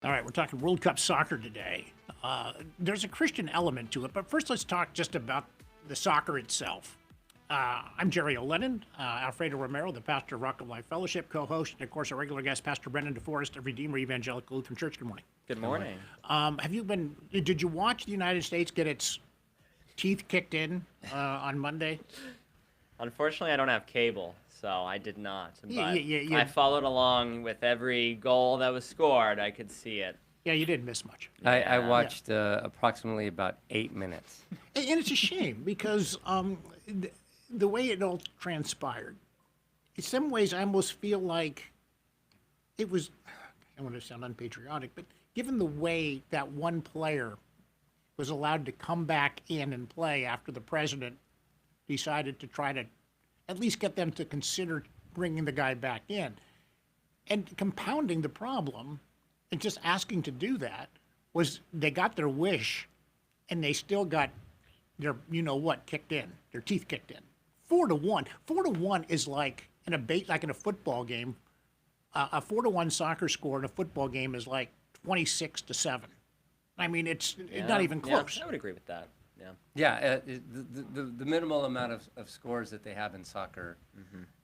All right, we're talking World Cup soccer today. There's a Christian element to it, but first let's talk just about the soccer itself. I'm Jerry O'Lennon, Alfredo Romero, the pastor of Rock of Life Fellowship, co-host, and of course our regular guest, Pastor Brendan DeForest of Redeemer Evangelical Lutheran Church. Good morning. Good morning. Did you watch the United States get its teeth kicked in on Monday? Unfortunately, I don't have cable, so I did not. But Yeah. I followed along with every goal that was scored. I could see it. Yeah, you didn't miss much. I watched approximately about 8 minutes. And it's a shame because the way it all transpired, in some ways I almost feel like it was, I don't want to sound unpatriotic, but given the way that one player was allowed to come back in and play after the president decided to try to at least get them to consider bringing the guy back in. And compounding the problem and just asking to do that was they got their wish and they still got their, kicked in, their teeth kicked in. 4-1. 4-1 is like in a football game. A 4-1 soccer score in a football game is like 26-7. I mean, it's not even close. Yeah, I would agree with that. Yeah. Yeah, the minimal amount of scores that they have in soccer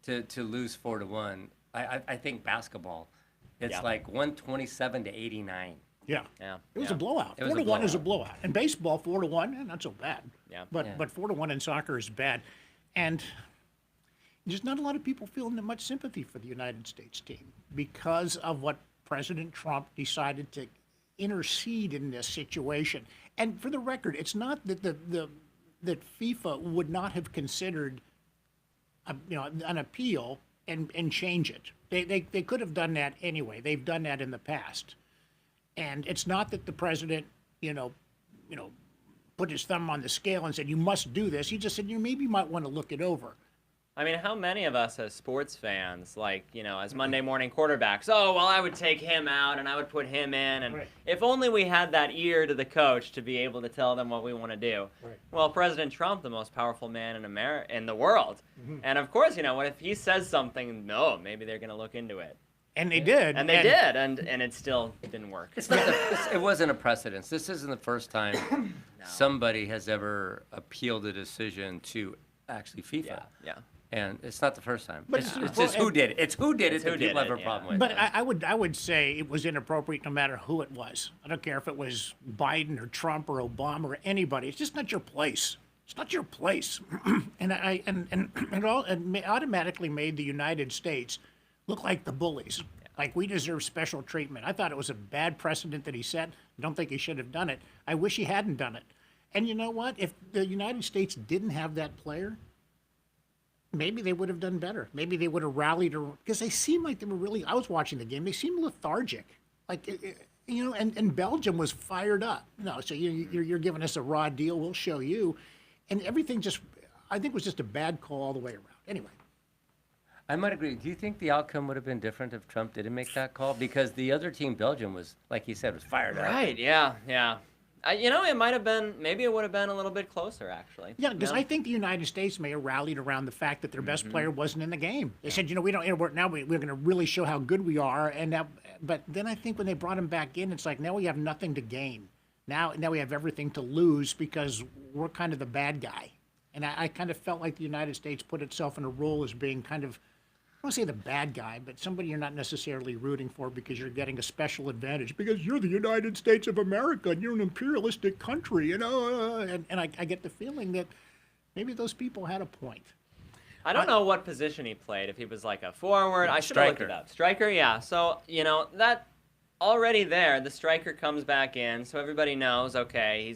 to lose 4-1. I think basketball, it's like 127-89. Yeah. It was a blowout. 4-1 is a blowout. And baseball, 4-1, not so bad. Yeah. But 4-1 in soccer is bad. And there's not a lot of people feeling much sympathy for the United States team because of what President Trump decided to intercede in this situation. And for the record, it's not that that FIFA would not have considered an appeal and change it. They could have done that anyway. They've done that in the past. And it's not that the president, put his thumb on the scale and said, you must do this. He just said, you maybe might want to look it over. I mean, how many of us as sports fans, as Monday morning quarterbacks, I would take him out and I would put him in. And Right. if only we had that ear to the coach to be able to tell them what we want to do. Right. Well, President Trump, the most powerful man in the world. And of course, what if he says something, no, maybe they're going to look into it. And they did. And they did, and it still didn't work. It wasn't a precedence. This isn't the first time somebody has ever appealed a decision to actually FIFA. Yeah. And it's not the first time. But It's just who did it. It's who did it that people have a yeah. problem with. But I would say it was inappropriate no matter who it was. I don't care if it was Biden or Trump or Obama or anybody. It's just not your place. It's not your place. and it automatically made the United States look like the bullies. Like we deserve special treatment. I thought it was a bad precedent that he set. I don't think he should have done it. I wish he hadn't done it. And you know what? If the United States didn't have that player, maybe they would have done better. Maybe they would have rallied, because they seemed like they were really. I was watching the game. They seemed lethargic, And Belgium was fired up. No, so you're giving us a raw deal. We'll show you, and everything I think was just a bad call all the way around. Anyway, I might agree. Do you think the outcome would have been different if Trump didn't make that call? Because the other team, Belgium, was, like you said, was fired up. Right, yeah. It might have been, maybe it would have been a little bit closer, actually. yeah, because I think the United States may have rallied around the fact that their best player wasn't in the game. They said, we're going to really show how good we are, but then I think when they brought him back in, it's like now we have nothing to gain. Now we have everything to lose because we're kind of the bad guy. And I kind of felt like the United States put itself in a role as being kind of, I don't want to say the bad guy, but somebody you're not necessarily rooting for because you're getting a special advantage because you're the United States of America and you're an imperialistic country, and I get the feeling that maybe those people had a point. I don't know what position he played. If he was like a forward, I should have looked it up. Striker, yeah. So, that already there, the striker comes back in, so everybody knows, okay,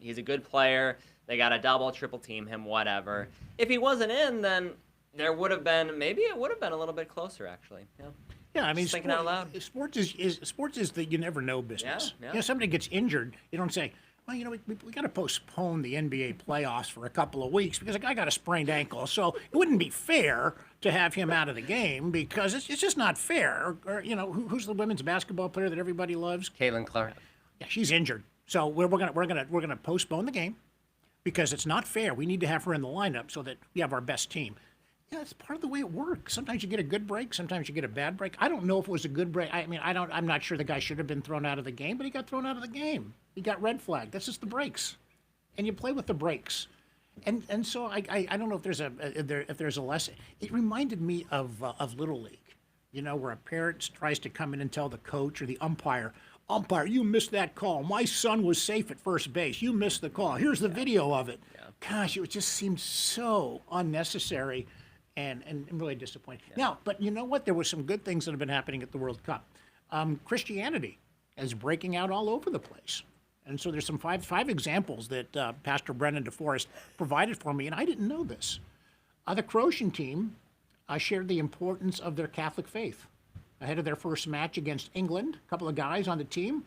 he's a good player. They got to double, triple team him, whatever. If he wasn't in, then it would have been a little bit closer, actually. Yeah. Yeah, I mean, Just thinking out loud. Sports is the you never know business. Yeah. Somebody gets injured, you don't say, well, we got to postpone the NBA playoffs for a couple of weeks because a guy got a sprained ankle. So it wouldn't be fair to have him out of the game because it's just not fair. Or who's the women's basketball player that everybody loves? Caitlin Clark. Yeah, she's injured. So we're gonna postpone the game because it's not fair. We need to have her in the lineup so that we have our best team. Yeah, it's part of the way it works. Sometimes you get a good break, sometimes you get a bad break. I don't know if it was a good break. I mean, I'm not sure the guy should have been thrown out of the game, but he got thrown out of the game. He got red flagged. That's just the breaks, and you play with the breaks. And so I don't know if there's a lesson. It reminded me of Little League, where a parent tries to come in and tell the coach or the umpire, you missed that call. My son was safe at first base. You missed the call. Here's the video of it. Yeah. Gosh, it just seemed so unnecessary. And really disappointing. Yeah. Now, but you know what? There were some good things that have been happening at the World Cup. Christianity is breaking out all over the place. And so there's some five examples that Pastor Brennan DeForest provided for me, and I didn't know this. The Croatian team shared the importance of their Catholic faith. Ahead of their first match against England, a couple of guys on the team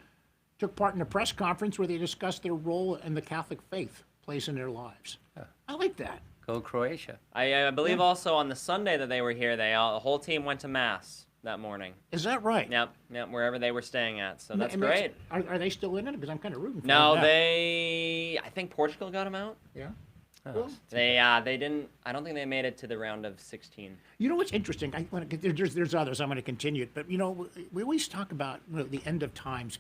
took part in a press conference where they discussed their role in the Catholic faith plays in their lives. I like that. Go Croatia. I believe also on the Sunday that they were here, the whole team went to Mass that morning. Is that right? Yep, wherever they were staying at. So that's great. Are they still in it? Because I'm kind of rooting for them. No, I think Portugal got them out. Yeah. Well, they didn't. I don't think they made it to the round of 16. You know what's interesting? There's others. I'm going to continue it, but we always talk about the end of times.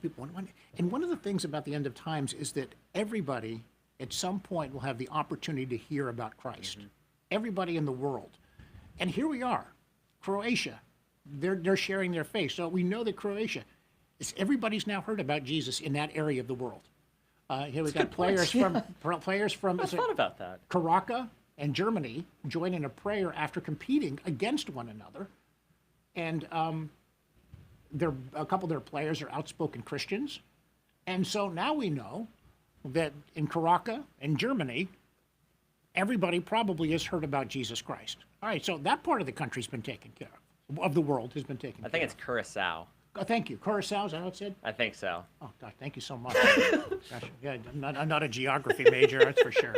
And one of the things about the end of times is that everybody at some point will have the opportunity to hear about Christ. Mm-hmm. Everybody in the world. And here we are, Croatia. They're sharing their faith. So we know that Croatia, everybody's now heard about Jesus in that area of the world. Here we got players from I thought about that. Karaka and Germany join in a prayer after competing against one another. And a couple of their players are outspoken Christians. And so now we know that in Karaka and Germany, everybody probably has heard about Jesus Christ. All right, so that part of the country's been taken care of the world has been taken care of. I think it's Curacao. Oh, thank you. Curacao, is that what it said? I think so. Oh, gosh, thank you so much. Gosh, yeah, I'm not a geography major, that's for sure.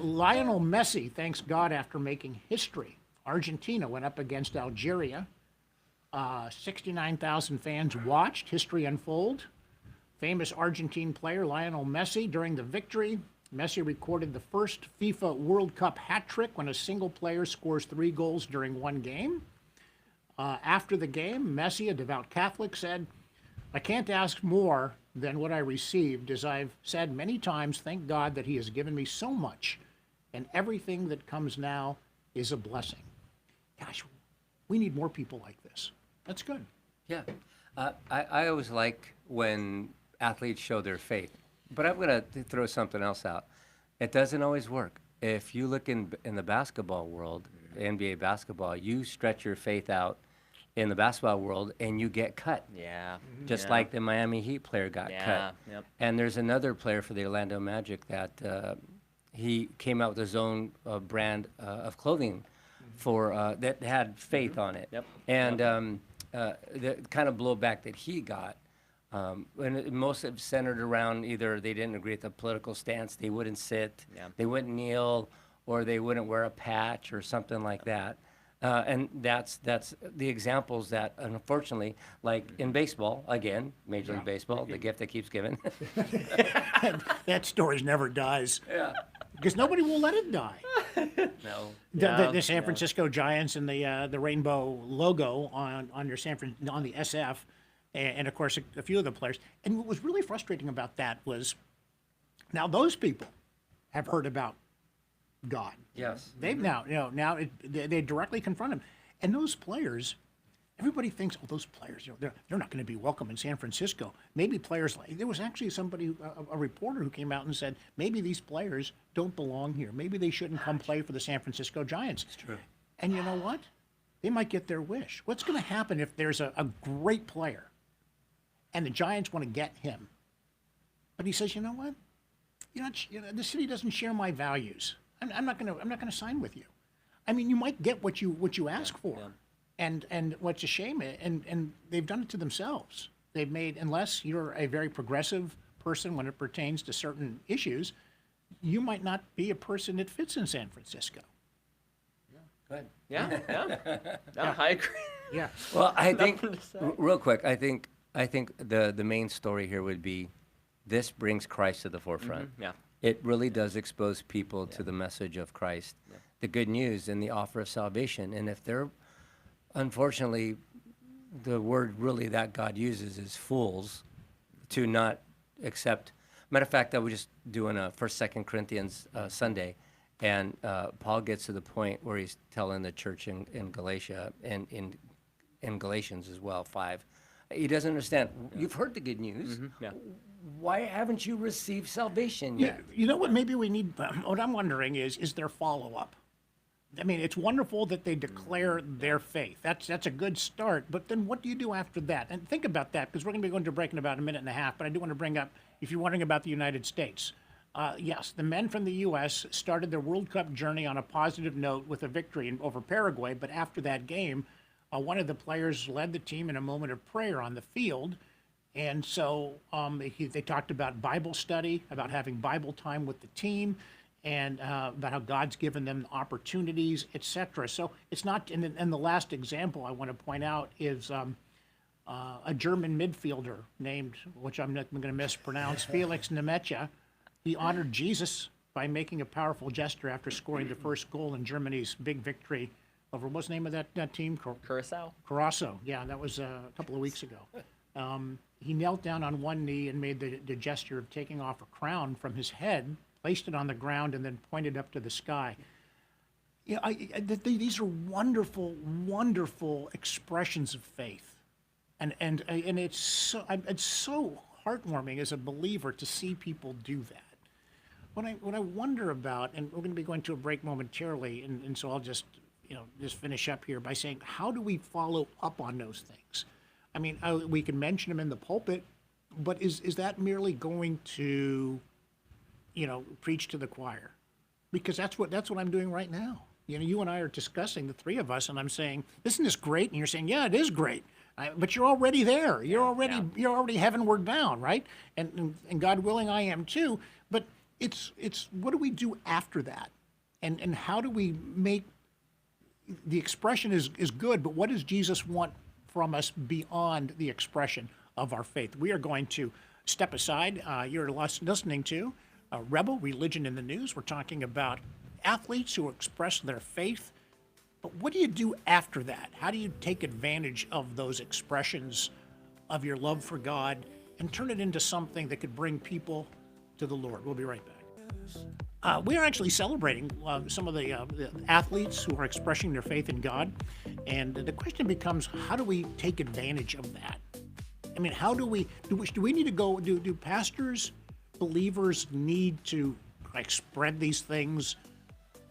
Lionel Messi thanks God after making history. Argentina went up against Algeria. 69,000 fans watched history unfold. Famous Argentine player Lionel Messi, during the victory, Messi recorded the first FIFA World Cup hat trick when a single player scores 3 goals during one game. After the game, Messi, a devout Catholic, said, "I can't ask more than what I received. As I've said many times, thank God that he has given me so much, and everything that comes now is a blessing." Gosh, we need more people like this. That's good. Yeah. I always like when athletes show their faith. But I'm going to throw something else out. It doesn't always work. If you look in the basketball world, NBA basketball, you stretch your faith out in the basketball world and you get cut. Yeah. Just like the Miami Heat player got cut. Yep. And there's another player for the Orlando Magic that he came out with his own brand of clothing for that had faith on it. Yep. And the kind of blowback that he got, and most of it centered around either they didn't agree with the political stance, they wouldn't sit, they wouldn't kneel, or they wouldn't wear a patch or something like that. And that's the examples that, unfortunately, like in baseball, again, Major League Baseball, the gift that keeps giving. That story never dies. Yeah. Because nobody will let it die. No. The San Francisco Giants and the rainbow logo on the SF, and of course a few of the players. And what was really frustrating about that was, now those people have heard about God. Yes. They've they directly confront him, and those players. Everybody thinks, oh, those players, they're not going to be welcome in San Francisco. Maybe players there was actually somebody, a reporter who came out and said, maybe these players don't belong here. Maybe they shouldn't come play for the San Francisco Giants. It's true. And you know what? They might get their wish. What's going to happen if there's a great player and the Giants want to get him? But he says, you know what? The city doesn't share my values. I'm not going to sign with you. I mean, you might get what you ask for. Yeah. And what's a shame, and they've done it to themselves. They've made, unless you're a very progressive person when it pertains to certain issues, you might not be a person that fits in San Francisco. Yeah, go ahead. Yeah. I agree. Yeah. Well, I think, real quick, I think the main story here would be, this brings Christ to the forefront. Mm-hmm. Yeah. It really does expose people to the message of Christ. Yeah. the good news and the offer of salvation. And if they're, unfortunately, the word really that God uses is fools to not accept. Matter of fact, I was just doing a 1st, 2nd Corinthians Sunday, and Paul gets to the point where he's telling the church in Galatia and in Galatians as well, 5. He doesn't understand. You've heard the good news. Yeah. Why haven't you received salvation yet? You know what? Maybe we need. What I'm wondering is there follow-up? I mean, it's wonderful that they declare their faith. That's a good start. But then what do you do after that? And think about that, because we're going to be going to break in about a minute and a half. But I do want to bring up, if you're wondering about the United States, yes, the men from the U.S. started their World Cup journey on a positive note with a victory over Paraguay. But after that game, one of the players led the team in a moment of prayer on the field. And so they talked about Bible study, about having Bible time with the team, and about how God's given them opportunities, etc. So it's not. And the last example I want to point out is a German midfielder named, which I'm going to mispronounce, Felix Nemetja. He honored Jesus by making a powerful gesture after scoring the first goal in Germany's big victory over, what's the name of that team? Curacao. Curacao. Yeah, that was a couple of weeks ago. He knelt down on one knee and made the gesture of taking off a crown from his head, placed it on the ground, and then pointed up to the sky. You know, these are wonderful, wonderful expressions of faith, and it's so heartwarming as a believer to see people do that. What I wonder about, and we're going to be going to a break momentarily, and so I'll just finish up here by saying, how do we follow up on those things? I mean, we can mention them in the pulpit, but is that merely going to, preach to the choir? Because that's what I'm doing right now. You and I are discussing, the three of us, and I'm saying, isn't this great? And you're saying, yeah, it is great. But you're already there. You're already heavenward bound, right? And God willing, I am too. But it's what do we do after that? And how do we make the expression is good, but what does Jesus want from us beyond the expression of our faith? We are going to step aside. You're listening to Rebel Religion in the News. We're talking about athletes who express their faith. But what do you do after that? How do you take advantage of those expressions of your love for God and turn it into something that could bring people to the Lord? We'll be right back. We are actually celebrating some of the athletes who are expressing their faith in God. And the question becomes, how do we take advantage of that? I mean, how do we need to go, do pastors, believers need to spread these things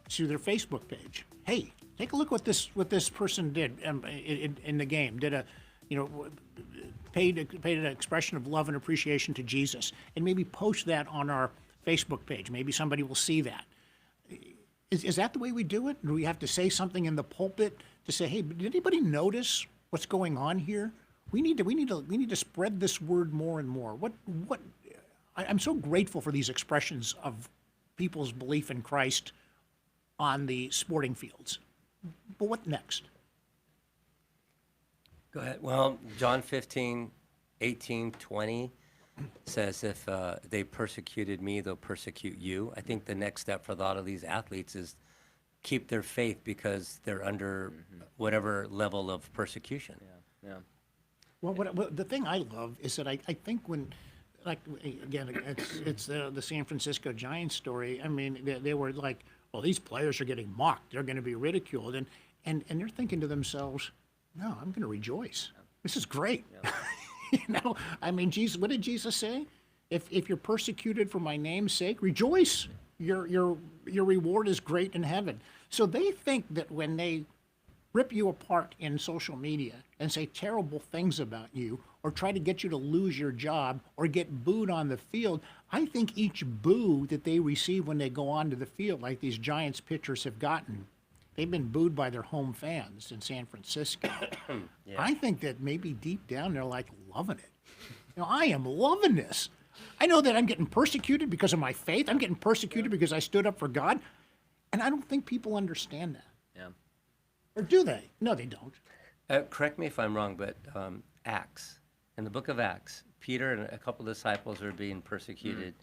to their Facebook page? Hey, take a look what this person did in the game. Paid an expression of love and appreciation to Jesus, and maybe post that on our Facebook page. Maybe somebody will see that. Is that the way we do it? Do we have to say something in the pulpit to say, hey, did anybody notice what's going on here? We need to spread this word more and more. I'm so grateful for these expressions of people's belief in Christ on the sporting fields. But what next? Go ahead. Well, John 15, 18, 20 says, if they persecuted me, they'll persecute you. I think the next step for a lot of these athletes is keep their faith because they're under whatever level of persecution. Yeah. Well, the thing I love is that I think when, it's the San Francisco Giants story. I mean, they were like, well, these players are getting mocked. They're going to be ridiculed. And they're thinking to themselves, no, I'm going to rejoice. This is great. Yeah. I mean, Jesus, what did Jesus say? If you're persecuted for my name's sake, rejoice. Your reward is great in heaven. So they think that when they rip you apart in social media and say terrible things about you or try to get you to lose your job or get booed on the field, I think each boo that they receive when they go onto the field, like these Giants pitchers have gotten, they've been booed by their home fans in San Francisco. Yeah. I think that maybe deep down they're like loving it. I am loving this. I know that I'm getting persecuted because of my faith. I'm getting persecuted because I stood up for God. And I don't think people understand that. Yeah. Or do they? No, they don't. Correct me if I'm wrong, but Acts, in the book of Acts, Peter and a couple of disciples are being persecuted.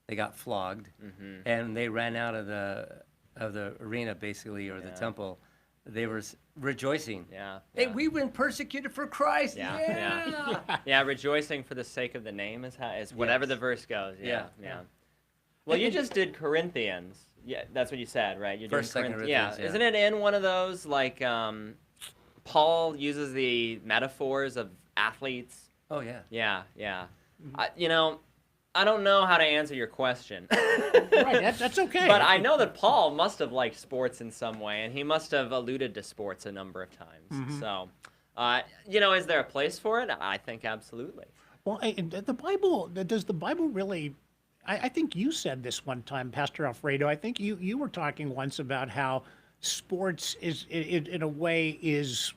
They got flogged, and they ran out of the of the arena, basically, or the temple, they were rejoicing. Yeah. Hey, we've been persecuted for Christ. Yeah. Yeah, rejoicing for the sake of the name is whatever the verse goes. Yeah. Well, you just did Corinthians. Yeah, that's what you said, right? You're First, doing Second Corinthians. Isn't it in one of those, like, Paul uses the metaphors of athletes? Oh, yeah. Yeah. I don't know how to answer your question. Right, that's okay. But I know that Paul must have liked sports in some way, and he must have alluded to sports a number of times. So, is there a place for it? I think absolutely. Well, the Bible, does the Bible really, I think you said this one time, Pastor Alfredo, I think you were talking once about how sports is, in a way, is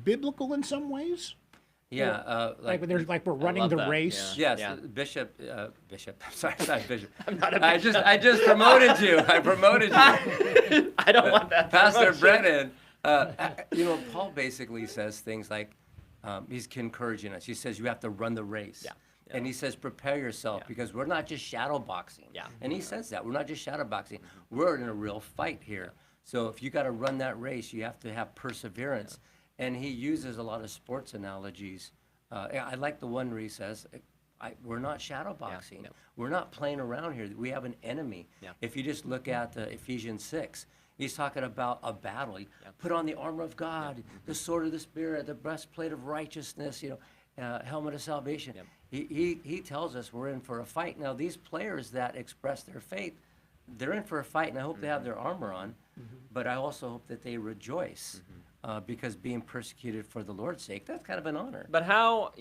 biblical in some ways? Yeah, Like we're running the that, race. yes, Yeah. Bishop. Sorry, not Bishop. I'm not a I just promoted you. I promoted you. I don't want that. Pastor promotion. Brennan. Paul basically says things like, he's encouraging us. He says you have to run the race. Yeah. And he says prepare yourself because we're not just shadow boxing. Yeah. And he says that we're not just shadow boxing. We're in a real fight here. So if you got to run that race, you have to have perseverance. And he uses a lot of sports analogies. I like the one where he says, we're not shadow boxing. no. We're not playing around here. We have an enemy. Yeah. If you just look at Ephesians 6, he's talking about a battle. Put on the armor of God, the sword of the Spirit, the breastplate of righteousness, helmet of salvation. He tells us we're in for a fight. Now, these players that express their faith, they're in for a fight, and I hope they have their armor on, but I also hope that they rejoice. Because being persecuted for the Lord's sake, that's kind of an honor. But how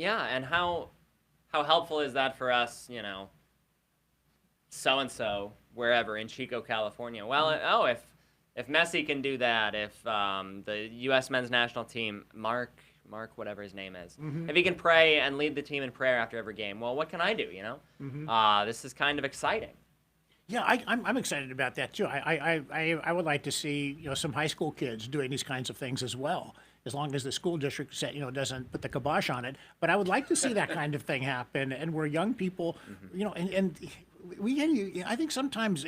helpful is that for us, so-and-so, wherever, in Chico, California? Well, if Messi can do that, if the U.S. men's national team, Mark, whatever his name is, if he can pray and lead the team in prayer after every game, well, what can I do, This is kind of exciting. Yeah, I'm excited about that too. I would like to see some high school kids doing these kinds of things as well, as long as the school district doesn't put the kibosh on it. But I would like to see that kind of thing happen, and where young people, and I think sometimes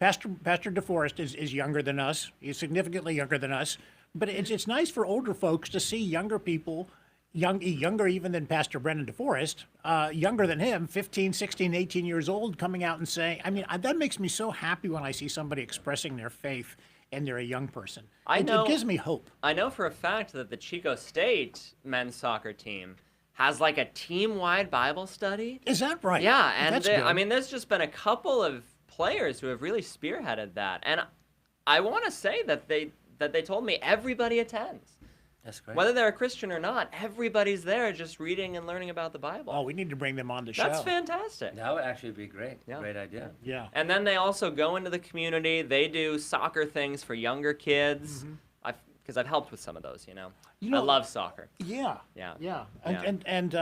Pastor DeForest is younger than us. He's significantly younger than us. But it's nice for older folks to see younger people. Younger even than Pastor Brennan DeForest, younger than him, 15, 16, 18 years old, coming out and saying, that makes me so happy when I see somebody expressing their faith and they're a young person. It gives me hope. I know for a fact that the Chico State men's soccer team has like a team-wide Bible study. Is that right? Yeah, and that's good. there's just been a couple of players who have really spearheaded that. And I want to say that they told me everybody attends. That's great. Whether they're a Christian or not, everybody's there just reading and learning about the Bible. Oh, we need to bring them on the show. That's fantastic. That would actually be great. Yeah. Great idea. Yeah. And then they also go into the community. They do soccer things for younger kids. Because I've helped with some of those, I love soccer. Yeah. Yeah. And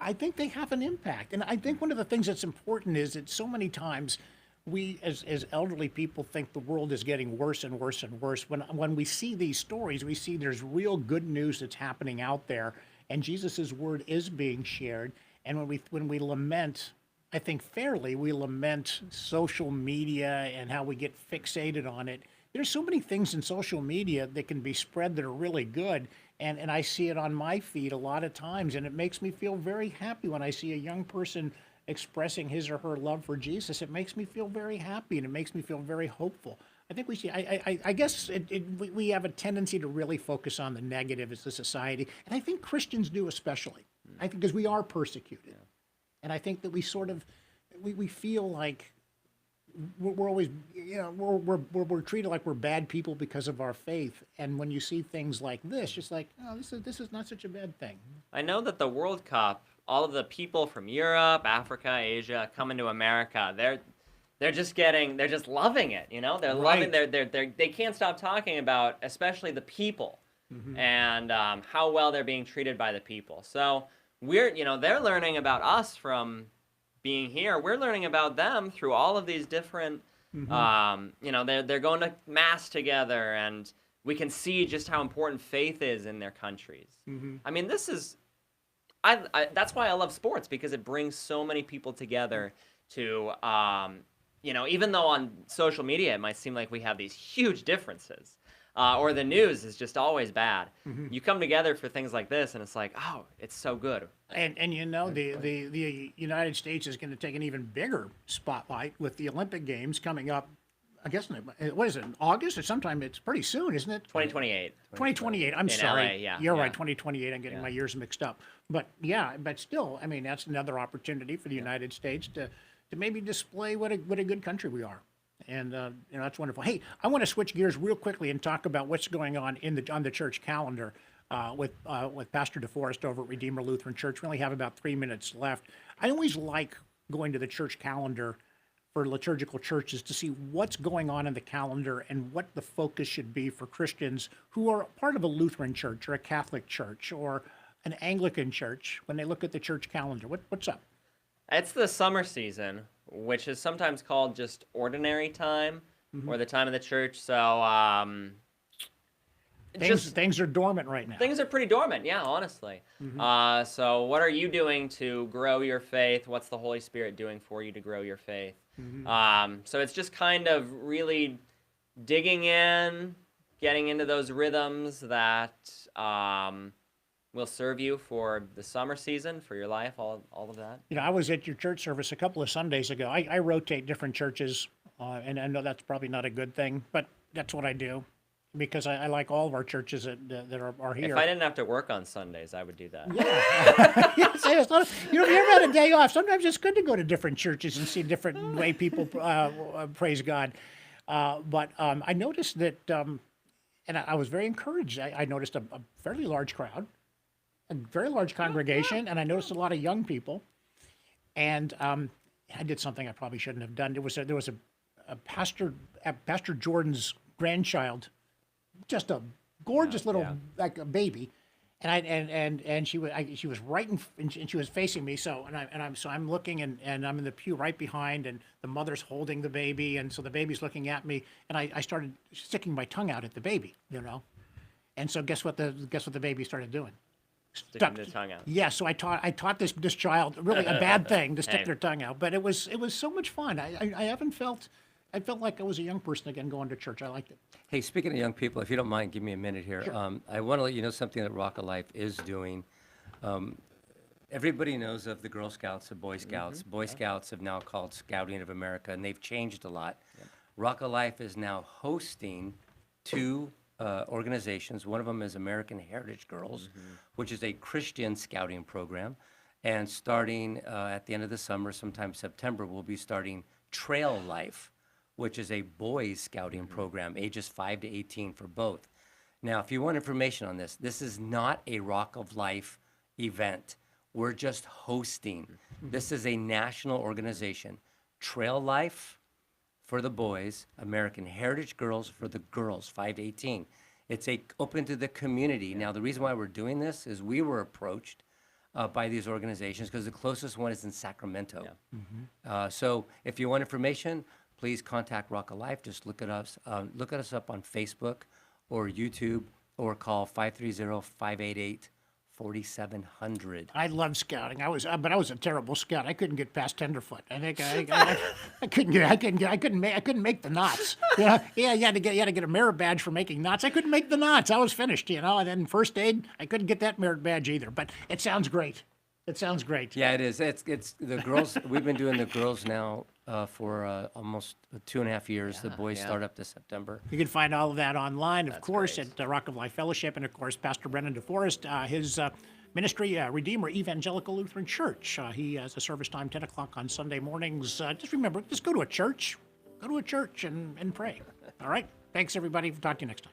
I think they have an impact. And I think one of the things that's important is that so many times we as elderly people think the world is getting worse and worse and worse. When we see these stories, we see there's real good news that's happening out there, and Jesus's word is being shared. And when we lament, I think fairly, we lament social media and how we get fixated on it. There's so many things in social media that can be spread that are really good, and I see it on my feed a lot of times, and it makes me feel very happy when I see a young person expressing his or her love for Jesus. It makes me feel very happy, and it makes me feel very hopeful. I think we see. I guess we have a tendency to really focus on the negative as a society, and I think Christians do especially. I think because we are persecuted, and I think that we sort of we feel like we're always we're treated like we're bad people because of our faith. And when you see things like this, just like, oh, this is not such a bad thing. I know that the World Cup, all of the people from Europe, Africa, Asia coming to America, they're just loving it, They're loving they can't stop talking about especially the people and how well they're being treated by the people. So they're learning about us from being here. We're learning about them through all of these different they're going to mass together, and we can see just how important faith is in their countries. This is that's why I love sports, because it brings so many people together to, even though on social media it might seem like we have these huge differences, or the news is just always bad. You come together for things like this, and it's like, oh, it's so good. And the United States is going to take an even bigger spotlight with the Olympic Games coming up. I guess, what is it, August or sometime? It's pretty soon, isn't it? 2028. 2028. I'm In sorry. LA, yeah, You're yeah. right, 2028. I'm getting my years mixed up. But yeah, but still, I mean, that's another opportunity for the United States to maybe display what a good country we are. And that's wonderful. Hey, I want to switch gears real quickly and talk about what's going on on the church calendar with Pastor DeForest over at Redeemer Lutheran Church. We only have about 3 minutes left. I always like going to the church calendar for liturgical churches to see what's going on in the calendar and what the focus should be for Christians who are part of a Lutheran church or a Catholic church or an Anglican church when they look at the church calendar. What's up? It's the summer season, which is sometimes called just ordinary time, or the time of the church. So Things are dormant right now. things are pretty dormant, yeah, honestly. So what are you doing to grow your faith? What's the Holy Spirit doing for you to grow your faith? So it's just kind of really digging in, getting into those rhythms that will serve you for the summer season, for your life, all of that. I was at your church service a couple of Sundays ago. I rotate different churches, and I know that's probably not a good thing, but that's what I do because I like all of our churches that are here. If I didn't have to work on Sundays, I would do that. Yes, it's not, if you ever had a day off, sometimes it's good to go to different churches and see different way people praise God. But I noticed that, and I was very encouraged. I noticed a fairly large crowd, a very large congregation, and I noticed a lot of young people. And I did something I probably shouldn't have done. There was a Pastor Jordan's grandchild, just a gorgeous little like a baby, and she was right and she was facing me. So I'm looking and I'm in the pew right behind, and the mother's holding the baby, and so the baby's looking at me, and I started sticking my tongue out at the baby, and so guess what the baby started doing? Sticking the tongue out. Yeah, so I taught this child really a bad thing to stick their tongue out, but it was so much fun. I felt like I was a young person again going to church. I liked it. Hey, speaking of young people, if you don't mind, give me a minute here. Sure. I want to let you know something that Rock of Life is doing. Everybody knows of the Girl Scouts, the Boy Scouts. Boy Scouts have now called Scouting of America, and they've changed a lot. Rock of Life is now hosting two organizations. One of them is American Heritage Girls, which is a Christian scouting program. And starting at the end of the summer, sometime September, we'll be starting Trail Life, which is a boys scouting program, ages 5 to 18 for both. Now, if you want information on this, this is not a Rock of Life event. We're just hosting. This is a national organization. Trail Life for the boys, American Heritage Girls for the girls, 5 to 18. It's open to the community. Now, the reason why we're doing this is we were approached by these organizations because the closest one is in Sacramento. So if you want information, please contact Rock of Life. Just look at us up on Facebook or YouTube, or call 530-588-4700. I love scouting. But I was a terrible scout. I couldn't get past tenderfoot. I think I couldn't make the knots. Yeah, you had to get a merit badge for making knots. I couldn't make the knots. I was finished, And then first aid, I couldn't get that merit badge either. But it sounds great. It sounds great. Yeah, it is. It's the girls. We've been doing the girls now for almost 2.5 years. The boys start up this September. You can find all of that online, of course, at the Rock of Life Fellowship, and of course, Pastor Brennan DeForest, his ministry, Redeemer Evangelical Lutheran Church. He has a service time 10 o'clock on Sunday mornings. Just remember, just go to a church and pray. All right. Thanks, everybody. Talk to you next time.